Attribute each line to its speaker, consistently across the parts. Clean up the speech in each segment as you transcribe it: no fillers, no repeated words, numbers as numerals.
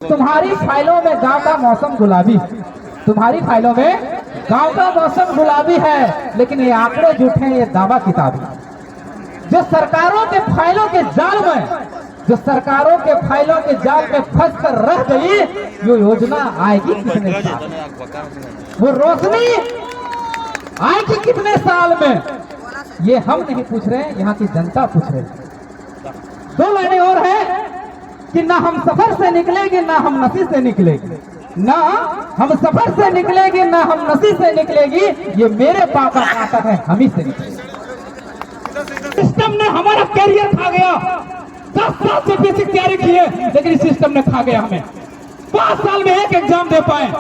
Speaker 1: तुम्हारी फाइलों में गांव का मौसम गुलाबी, तुम्हारी फाइलों में गांव का मौसम गुलाबी है, लेकिन ये आंकड़े झूठे हैं, ये दावा किताबी। जो सरकारों के फाइलों के जाल में, जो सरकारों के फाइलों के जाल में फंस कर रह गई, वो योजना आएगी कितने साल, वो रोशनी आएगी कितने साल में, ये हम नहीं पूछ रहे हैं, यहाँ की जनता पूछ रही है। दो लाइनें और है कि ना हम सफर से निकलेंगे ना हम नसी से निकलेंगे, ना हम सफर से निकलेंगे ना हम नसी से निकलेगी, ये मेरे पापा का नाटक है, हम ही से निकलेंगे। सिस्टम ने हमारा कैरियर खा गया, 10 साल से बेसिक तैयारी की है, लेकिन इस सिस्टम ने खा गया हमें। 5 साल में एक एग्जाम दे पाए,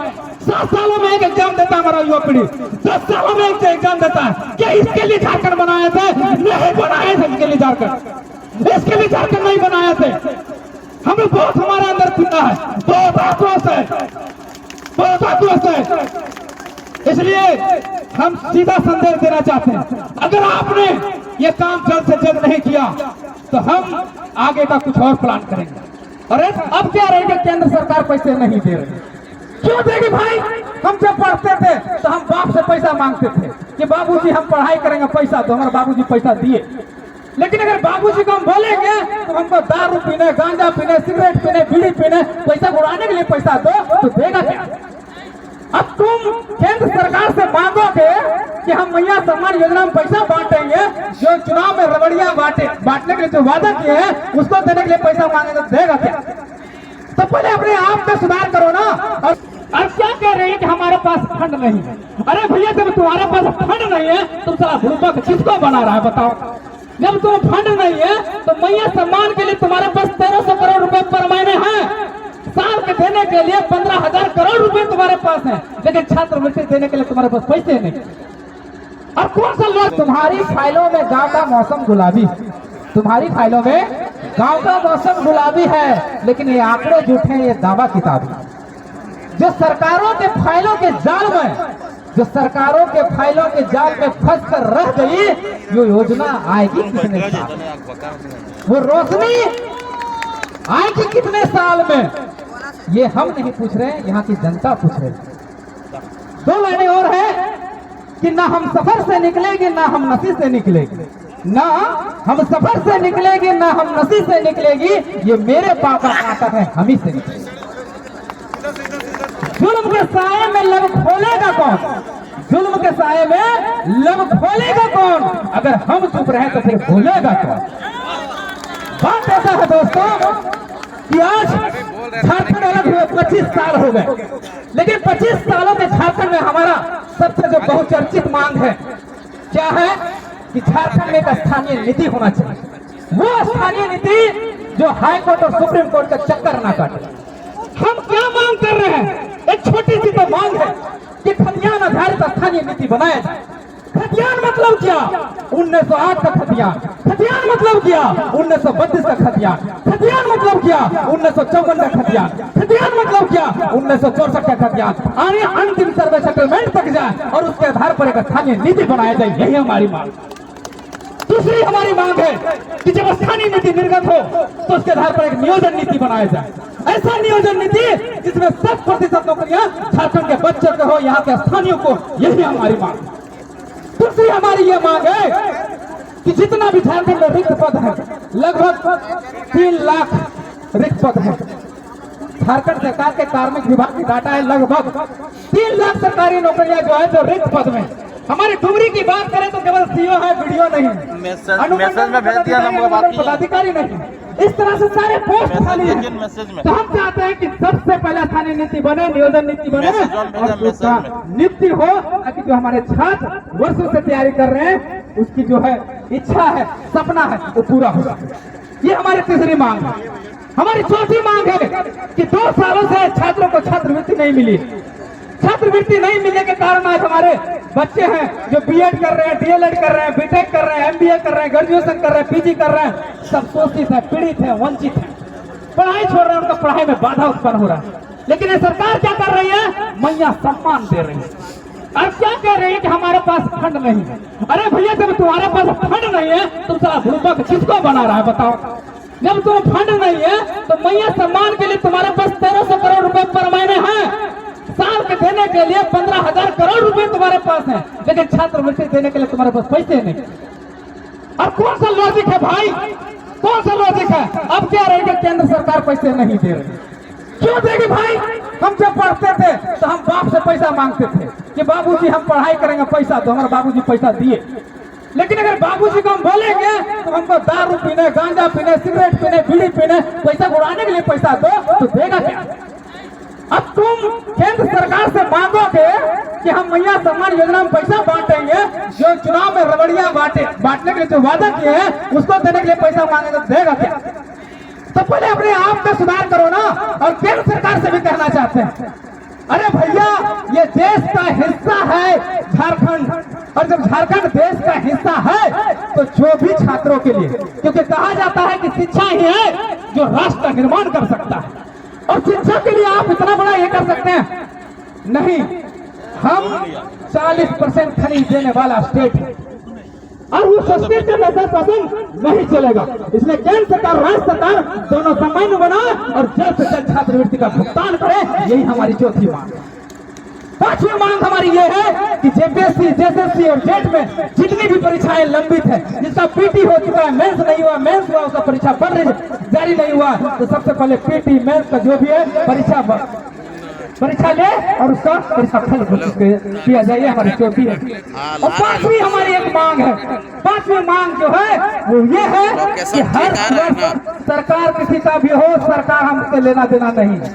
Speaker 1: 7 सालों में एक एग्जाम देता है हमारा युवा पीढ़ी, 10 सालों में एक एग्जाम देता है। क्या इसके लिए झारखंड बनाए थे? नहीं बनाए थे इसके लिए झारखंड, इसके लिए झारखंड नहीं बनाए थे। हमें बहुत हमारे अंदर पीता है, बहुत आक्रोश है, बहुत आक्रोश है। इसलिए हम सीधा संदेश देना चाहते हैं, अगर आपने ये काम जल्द से जल्द नहीं किया तो हम आगे का कुछ और प्लान करेंगे। अरे अब क्या रहेगा, केंद्र सरकार पैसे नहीं दे रही, क्यों देगी भाई? हम जब पढ़ते थे तो हम बाप से पैसा मांगते थे कि बाबूजी हम पढ़ाई करेंगे, पैसा दो। हमारे बाबूजी पैसा दिए, लेकिन अगर बाबूजी को हम बोलेंगे तो हमको दारू पीने, गांजा पीने, सिगरेट पीने, बीड़ी पीने, पैसा उड़ाने के लिए पैसा दो, तो देगा क्या? अब तुम केंद्र सरकार से मांगोगे कि हम मैया सम्मान योजना में पैसा बांटेंगे, जो चुनाव में रबड़ियां बांटने के लिए जो वादा किए हैं उसको देने के लिए पैसा मांगेंगे, तो देगा क्या? तो पहले अपने आप का सुधार करो ना। और क्या कह रहे हैं कि हमारे पास फंड नहीं है? अरे भैया, जब तुम्हारे पास फंड नहीं है तुम सारा ग्रुप किसको बना रहा है बताओ? जब तुम फंड नहीं है तो मैया सम्मान के लिए तुम्हारे पास 1300 करोड़ रुपए पर महीने हैं, साल के देने के लिए 15,000 करोड़ रुपए तुम्हारे पास है, लेकिन छात्रवृत्ति देने के लिए तुम्हारे पास पैसे नहीं। और कौन सा लोग? तुम्हारी फाइलों में गांव का मौसम गुलाबी, तुम्हारी फाइलों में गांव का मौसम गुलाबी है, लेकिन ये आंकड़े झूठे हैं, ये दावा किताबी। जो सरकारों के फाइलों के जाल में, जो सरकारों के फाइलों के जाल में फंस कर रह गई, वो योजना आएगी कितने साल, वो रोशनी आएगी कितने साल में, ये हम नहीं पूछ रहे हैं, यहाँ की जनता पूछ रही है। दो लाइनें और है कि ना हम सफर से निकलेंगे ना हम नसी से निकलेंगे, ना हम सफर से निकलेंगे ना हम नसी से निकलेगी, ये मेरे पापा का नाटक है, हम ही से निकलेंगे। जुल्म के साए में लब खोलेगा कौन? जुल्म के साए में लब खोलेगा कौन? अगर हम चुप रहे तो फिर बोलेगा कौन? बात ऐसा है दोस्तों कि आज झारखंड अलग हुए 25 साल हो गए, लेकिन 25 सालों के झारखंड में हमारा सबसे जो बहुचर्चित मांग है क्या है कि झारखंड में एक स्थानीय नीति होना चाहिए। वो स्थानीय नीति जो हाई कोर्ट और सुप्रीम कोर्ट का चक्कर ना काटे। हम क्या मांग कर रहे हैं? एक छोटी सी तो मांग है कि खतियान आधारित स्थानीय नीति बनाया जाए। खतियान मतलब क्या? 1908 का खतियान। खतियान मतलब क्या? 1932 का खतियान। खतियान मतलब क्या? 1954 का खतियान। खतियान मतलब क्या? 1964 का खतियान। आने अंतिम सर्वे सेटलमेंट तक जाए और उसके आधार पर एक स्थानीय नीति बनाया जाए, यही हमारी मांग। दूसरी हमारी मांग है कि जब स्थानीय नीति निर्गत हो तो उसके आधार पर एक नियोजन नीति बनाया जाए, ऐसा नियोजन नीति जिसमें 100% नौकरियां झारखंड के बच्चों को हो, यहाँ के स्थानीय को, यही हमारी मांग। दूसरी हमारी ये मांग है कि जितना भी झारखंड में रिक्त पद है, लगभग 3 लाख रिक्त पद है। झारखंड सरकार के कार्मिक विभाग की डाटा है, लगभग 3 लाख सरकारी नौकरियां जो है जो रिक्त पद में। हमारी डुमरी की बात करें तो केवल सीओ है, वीडियो नहीं,
Speaker 2: मैसेज में भेज दिया नंबर,
Speaker 1: पदाधिकारी नहीं, इस तरह से सारे पोस्ट खाली हैं। तो हम चाहते हैं कि सबसे पहले स्थानीय नीति बने, नियोजन नीति बने और उसका नियुक्ति हो, ताकि जो हमारे छात्र वर्षों से तैयारी कर रहे हैं उसकी जो है इच्छा है, सपना है, वो पूरा हो सके। ये हमारी तीसरी मांग है। हमारी चौथी मांग है कि 2 सालों से छात्रों को छात्रवृत्ति नहीं मिली। छात्रवृत्ति नहीं मिलने के कारण आज हमारे बच्चे हैं जो बीएड कर रहे हैं, डीएलएड कर रहे हैं, बीटेक कर रहे हैं, एमबीए कर रहे हैं, ग्रेजुएशन कर रहे हैं, पीजी कर रहे हैं, सब शोषित है, पीड़ित है, वंचित है, पढ़ाई छोड़ रहे हैं, उनका पढ़ाई में बाधा उत्पन्न हो रहा है। लेकिन ये सरकार क्या कर रही है? मैया सम्मान दे रही है। और क्या कह रही है कि हमारे पास फंड नहीं है? अरे भैया, जब तुम्हारे पास फंड नहीं है तुम सारा ग्रुप किसको बना रहा है बताओ? जब तुम फंड नहीं है तो मैया सम्मान के लिए तुम्हारे पास 1300 करोड़ रुपए पर महीने हैं। साल के देने के लिए 15,000 करोड़ रुपए तुम्हारे पास है, लेकिन छात्रवृत्ति देने के लिए तुम्हारे पास पैसे नहीं। और कौन सा लॉजिक है भाई, कौन सा लॉजिक है? अब क्या रहेगा, केंद्र सरकार पैसे नहीं दे रही, क्यों देगी भाई? हम जब पढ़ते थे तो हम बाप से पैसा मांगते थे कि बाबूजी हम पढ़ाई करेंगे, पैसा दो। हमारे बाबूजी पैसा दिए, लेकिन अगर बाबूजी को हम बोलेंगे तो हमको दारू पीने, गांजा पीने, सिगरेट पीने, बीड़ी पीने, पैसा उड़ाने के लिए पैसा दो, तो देगा क्या? अब तुम केंद्र सरकार से मांगोगे कि हम मैया सम्मान योजना में पैसा बांटेंगे, जो चुनाव में रबड़ियां बांटने के लिए जो वादा किए हैं उसको देने के लिए पैसा मांगेंगे, तो देगा क्या? तो पहले अपने आप का सुधार करो ना। और केंद्र सरकार से भी कहना चाहते हैं, अरे भैया ये देश का हिस्सा है झारखंड, और जब झारखंड देश का हिस्सा है तो जो भी छात्रों के लिए, क्योंकि कहा जाता है कि शिक्षा ही है जो राष्ट्र का निर्माण कर सकता है, और शिक्षा के लिए आप इतना बड़ा ये कर सकते हैं? नहीं, हम 40% खरीद देने वाला स्टेट है, और वो सस्ते के वैसा शासन नहीं चलेगा। इसलिए केंद्र सरकार, राज्य सरकार दोनों सामान्य बनाए और जल्द से जल्द छात्रवृत्ति का भुगतान करे, यही हमारी चौथी मांग है। पांचवी मांग हमारी ये है कि जेपीएससी, जेएसएससी और जेट में जितनी भी परीक्षाएं लंबित है, जिसका पीटी हो चुका है, मेंस नहीं हुआ, मेंस हुआ उसका परीक्षा बढ़ रही जारी नहीं हुआ, तो सबसे पहले पीटी मेंस का जो भी है परीक्षा ले और उसका परीक्षा फल किया जाए, हमारी चौथी है। और पांचवी हमारी एक मांग है, पांचवी मांग जो है वो ये है कि हर सरकार किसी का भी हो, सरकार हमसे लेना देना नहीं है,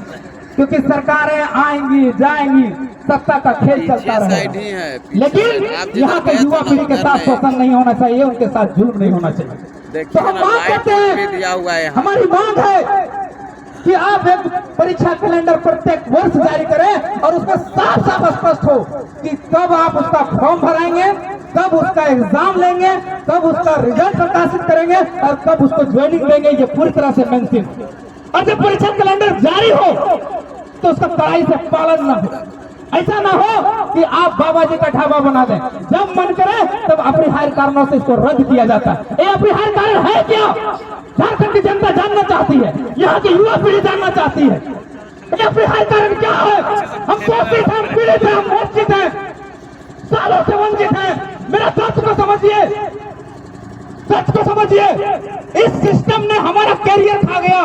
Speaker 1: क्योंकि सरकारें आएंगी जाएंगी, सत्ता का खेल चलता रहेगा, लेकिन यहाँ के युवा पीढ़ी के साथ शोषण नहीं होना चाहिए, उनके साथ जुल्म नहीं होना चाहिए। तो हम मांग करते हैं, हमारी मांग है कि आप एक परीक्षा कैलेंडर प्रत्येक वर्ष जारी करें और उसमें साफ साफ स्पष्ट हो कि कब आप उसका फॉर्म भराएंगे, कब उसका एग्जाम लेंगे, कब उसका रिजल्ट प्रकाशित करेंगे और कब उसको ज्वाइनिंग देंगे, ये पूरी तरह से मेंशन। और जब परीक्षा कैलेंडर जारी हो तो उसका कड़ाई से पालन न हो। ऐसा ना हो कि आप बाबा जी का ढाबा बना दें, जब मन करे तब अपरिहार्य कारणों से इसको रद्द किया जाता है। ये अपरिहार्य कारण है क्या? झारखंड की जनता जानना चाहती है, यहाँ की युवा पीढ़ी जानना चाहती है, ये अपरिहार्य कारण क्या है? हम शोषित हैं, पीड़ित हैं, हम वंचित हैं, सालों से वंचित हैं। मेरा सच को समझिए, सच को समझिए, इस सिस्टम ने हमारा कैरियर खा गया।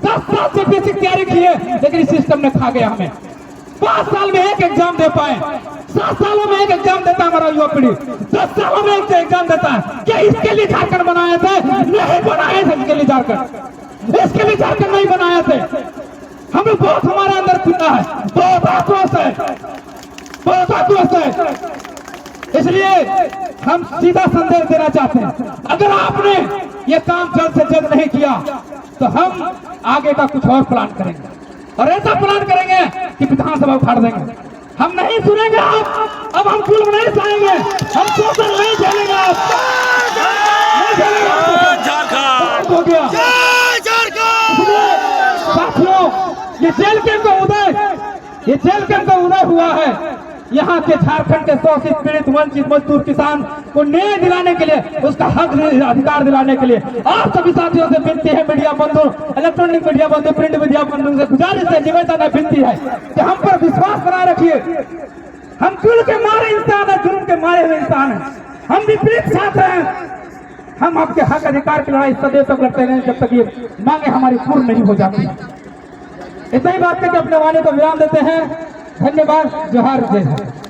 Speaker 1: 10 साल से बेसिक तैयारी की है, लेकिन इस सिस्टम ने खा गया हमें। 5 साल में एक एग्जाम दे पाए, 7 सालों में एक एग्जाम देता हमारा युवा पीढ़ी, 10 सालों में एक एग्जाम देता है। क्या इसके लिए झारखंड बनाए थे? नहीं बनाए थे इसके लिए झारखंड, इसके लिए झारखंड नहीं बनाए थे। हमें बहुत हमारे अंदर पीता है, बहुत आक्रोश है, बहुत आक्रोश है। इसलिए हम सीधा संदेश देना चाहते हैं, अगर आपने ये काम जल्द से जल्द नहीं किया तो हम आगे का कुछ और प्लान करेंगे, और ऐसा प्लान करेंगे कि विधानसभा उखाड़ देंगे। हम नहीं सुनेंगे अब हम जुल्म नहीं सहेंगे, हम शोषण नहीं झेलेंगे, हो गया। साथियों, ये जेल कैंप का उदय हुआ है। यहाँ के झारखंड के शोषित, पीड़ित, वंचित, मजदूर, किसान को न्याय दिलाने के लिए, उसका हक अधिकार दिलाने के लिए आप सभी साथियों से विनती है, मीडिया बंधु, इलेक्ट्रॉनिक मीडिया बंधु, प्रिंट मीडिया बंधु से गुजारिश है, निवेदन है, विनती है कि हम पर विश्वास बनाए रखिए। हम जुल्म के मारे इंसान है, जुल्म के मारे हुए इंसान है, हम विपरीत छात्र हैं। हम आपके हक अधिकार की लड़ाई सदैव तक लड़ते रहें जब तक ये मांगे हमारी पूर्ण नहीं हो जाती। इतना ही बात करके अपने वाणी को विराम देते हैं। धन्यवाद। जोहार, जय हिंद।